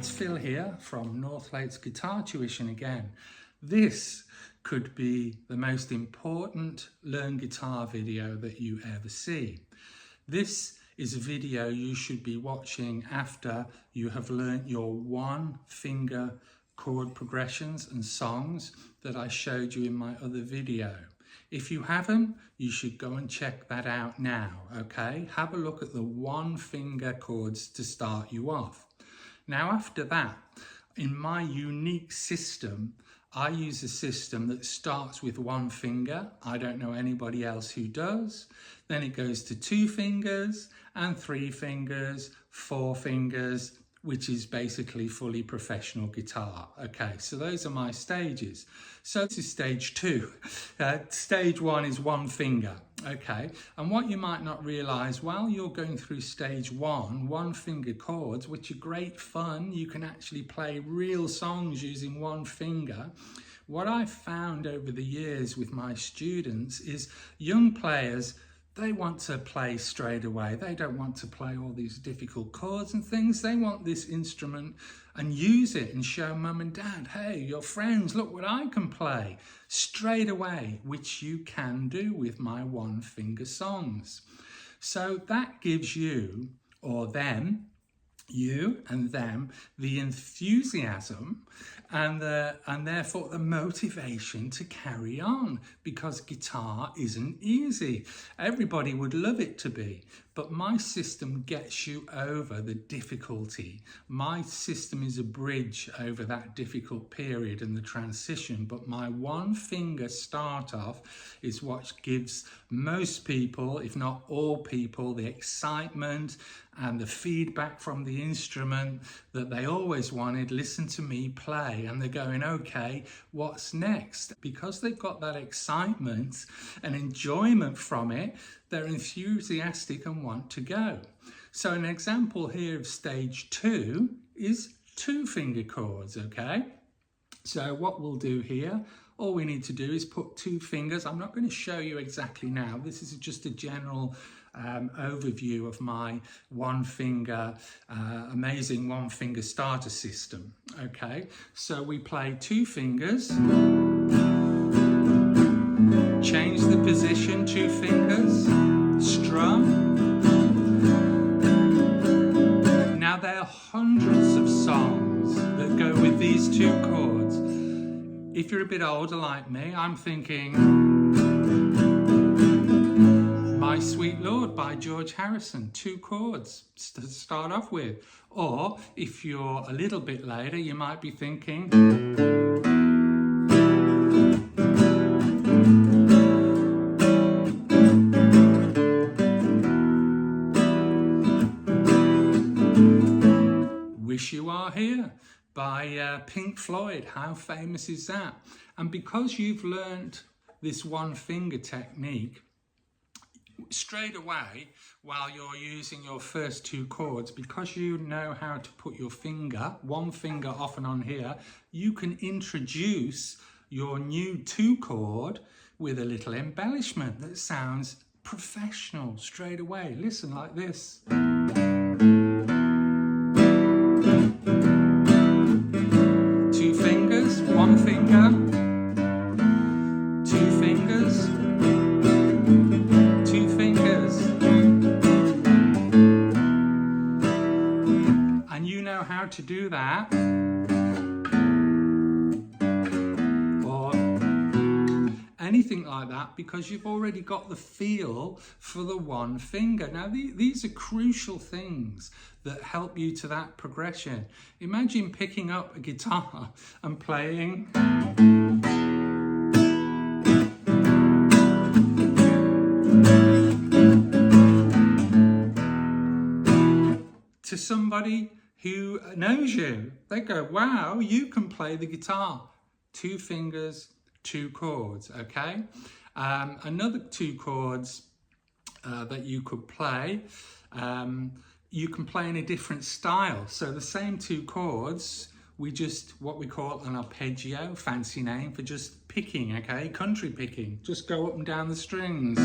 it's Phil here from Northlake's Guitar Tuition again. This could be the most important Learn Guitar video that you ever see. This is a video you should be watching after you have learnt your one finger chord progressions and songs that I showed you in my other video. If you haven't, you should go and check that out now, okay? Have a look at the one finger chords to start you off. Now after that, in my unique system, I use a system that starts with one finger. I don't know anybody else who does. Then it goes to 2 fingers and 3 fingers, 4 fingers, which is basically fully professional guitar. Okay, so those are my stages. So this is stage 2. Stage 1 is one finger. Okay, and what you might not realize while you're going through stage 1, one finger chords, which are great fun, you can actually play real songs using one finger. What I've found over the years with my students is young players, they want to play straight away. They don't want to play all these difficult chords and things. They want this instrument and use it and show mum and dad, hey, your friends, look what I can play straight away, which you can do with my one finger songs. So that gives you or them, you and them, the enthusiasm and therefore the motivation to carry on, because guitar isn't easy. Everybody would love it to be, but my system gets you over the difficulty. My system is a bridge over that difficult period and the transition, but my one finger start off is what gives most people, if not all people, the excitement and the feedback from the instrument that they always wanted. Listen to me play, and they're going, okay, what's next? Because they've got that excitement and enjoyment from it, they're enthusiastic and want to go. So an example here of stage 2 is 2 finger chords, okay? So what we'll do here, all we need to do is put 2 fingers. I'm not going to show you exactly now. This is just a general overview of my one finger, amazing one finger starter system. Okay, so we play 2 fingers, change the position, 2 fingers, strum. Now there are hundreds of songs that go with these 2 chords. If you're a bit older like me, I'm thinking My Sweet Lord by George Harrison, 2 chords to start off with. Or if you're a little bit later, you might be thinking Wish You Are Here by Pink Floyd. How famous is that? And because you've learned this one finger technique, straight away, while you're using your first 2 chords, because you know how to put your finger, one finger off and on here, you can introduce your new 2 chord with a little embellishment that sounds professional straight away. Listen like this. 2 fingers, 1 finger, 2 fingers, 2 fingers, and you know how to do that, or anything like that, because you've already got the feel for the one finger. Now these are crucial things that help you to that progression. Imagine picking up a guitar and playing to somebody who knows you. They go, wow, you can play the guitar. 2 fingers, 2 chords, okay? Another 2 chords that you could play, you can play in a different style. So the same 2 chords, we just, what we call an arpeggio, fancy name for just picking, okay? Country picking, just go up and down the strings.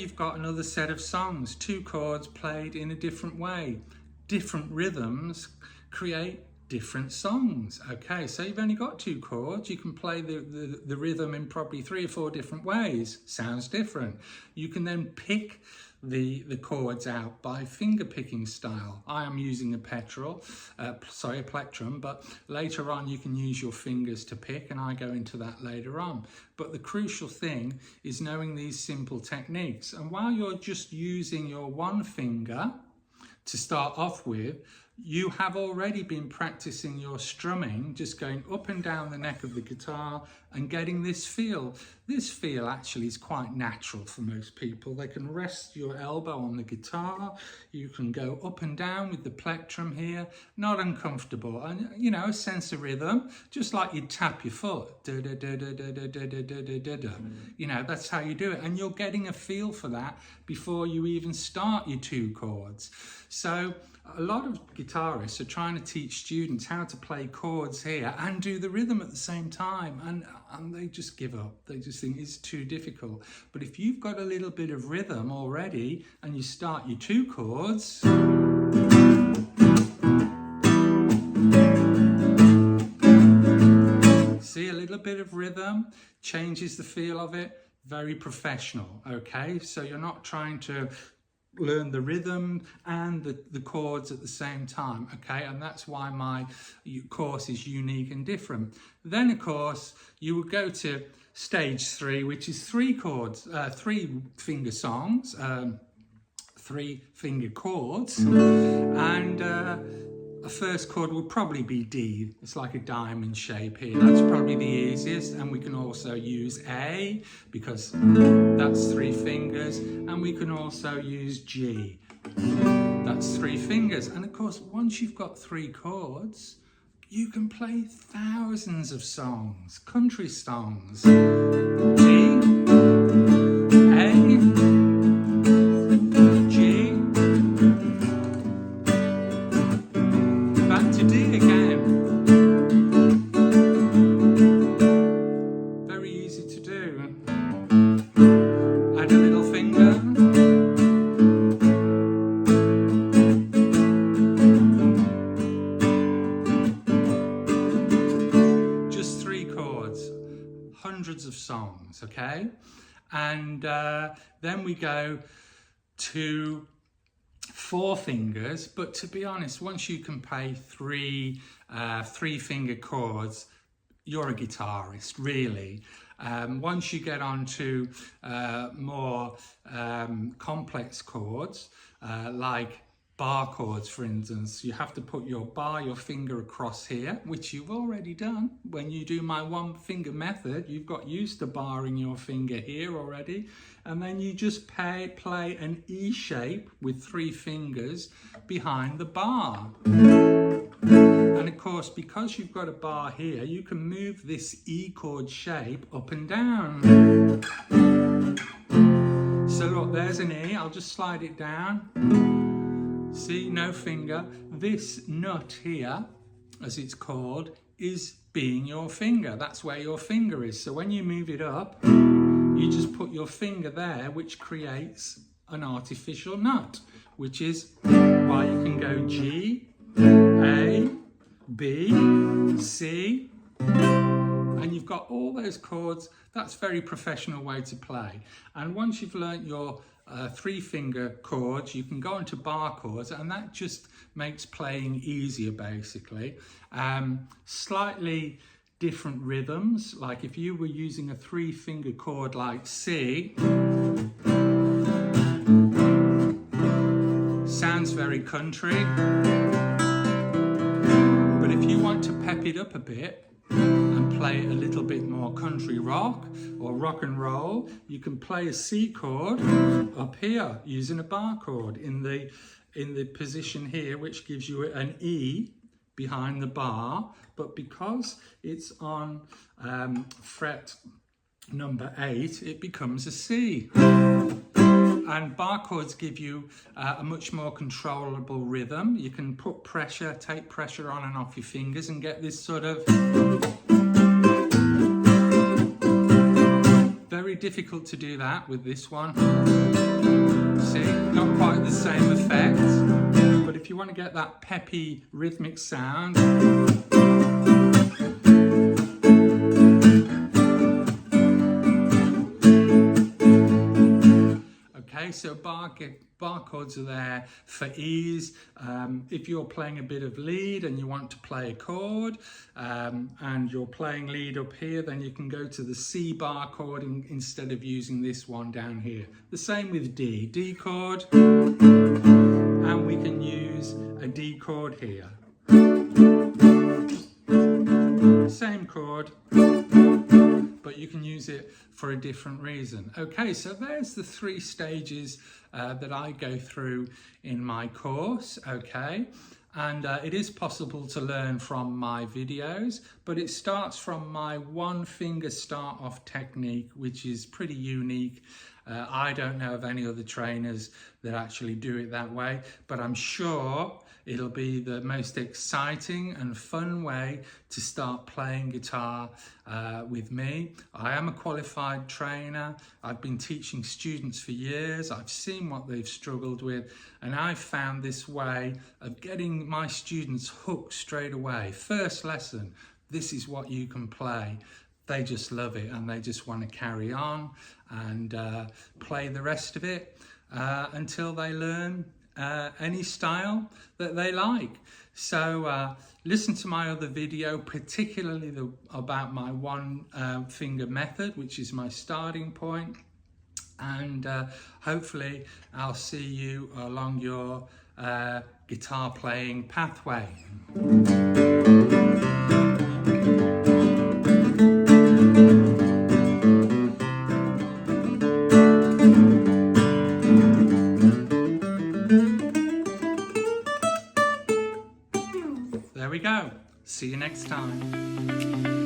you've got another set of songs, 2 chords played in a different way. Different rhythms create different songs. Okay, so you've only got 2 chords. You can play the rhythm in probably 3 or 4 different ways. Sounds different. You can then pick the chords out by finger picking style. I am using a plectrum, but later on you can use your fingers to pick, and I go into that later on. But the crucial thing is knowing these simple techniques. And while you're just using your one finger to start off with, you have already been practicing your strumming, just going up and down the neck of the guitar and getting this feel. This feel actually is quite natural for most people. They can rest your elbow on the guitar. You can go up and down with the plectrum here, not uncomfortable. And, you know, a sense of rhythm, just like you'd tap your foot. Da, da, da, da, da, da, da, da, da, da, da. You know, that's how you do it. And you're getting a feel for that before you even start your 2 chords. So a lot of guitarists are trying to teach students how to play chords here and do the rhythm at the same time, and they just give up. They just think it's too difficult. But if you've got a little bit of rhythm already and you start your 2 chords, see, a little bit of rhythm changes the feel of it. Very professional. Okay, so you're not trying to learn the rhythm and the chords at the same time. Okay, and that's why my course is unique and different. Then of course you would go to stage 3, which is 3 chords, 3 finger songs, 3 finger chords, and a first chord would probably be D. It's like a diamond shape here. That's probably the easiest, and we can also use A because that's 3 fingers, and we can also use G. That's 3 fingers. And of course, once you've got 3 chords, you can play thousands of songs, country songs. G, A, G, back to D again. Very easy to do. Add a little finger. Just 3 chords, hundreds of songs, okay? And then we go to 4 fingers, but to be honest, once you can play 3 finger chords, you're a guitarist, really. Once you get on to more complex chords, like bar chords, for instance, you have to put your finger across here, which you've already done. When you do my 1 finger method, you've got used to barring your finger here already. And then you just play an E shape with 3 fingers behind the bar. And of course, because you've got a bar here, you can move this E chord shape up and down. So look, there's an E. I'll just slide it down. See, no finger. This nut here, as it's called, is being your finger. That's where your finger is. So when you move it up, you just put your finger there, which creates an artificial nut, which is why you can go G, A, B, C, and you've got all those chords. That's a very professional way to play. And once you've learnt your 3 finger chords, you can go into bar chords, and that just makes playing easier, basically. Slightly different rhythms, like if you were using a 3 finger chord like C, sounds very country, but if you want to pep it up a bit and play a little bit more country rock or rock and roll, you can play a C chord up here using a bar chord in the position here, which gives you an E behind the bar. But because it's on fret number 8, it becomes a C. And bar chords give you a much more controllable rhythm. You can put pressure, take pressure on and off your fingers and get this sort of very very difficult to do that with this one. See, not quite the same effect, but if you want to get that peppy rhythmic sound, okay, so bar chords are there for ease. If you're playing a bit of lead and you want to play a chord and you're playing lead up here, then you can go to the C bar chord instead of using this one down here. The same with D chord, and we can use a D chord here. Same chord, but you can use it for a different reason. Okay, so there's the 3 stages that I go through in my course, okay? And it is possible to learn from my videos, but it starts from my 1 finger start off technique, which is pretty unique. I don't know of any other trainers that actually do it that way, but I'm sure it'll be the most exciting and fun way to start playing guitar with me. I am a qualified trainer. I've been teaching students for years. I've seen what they've struggled with, and I've found this way of getting my students hooked straight away. First lesson, this is what you can play. They just love it and they just want to carry on and play the rest of it until they learn any style that they like. So listen to my other video, particularly about my 1 finger method, which is my starting point, and hopefully I'll see you along your guitar playing pathway. There we go. See you next time.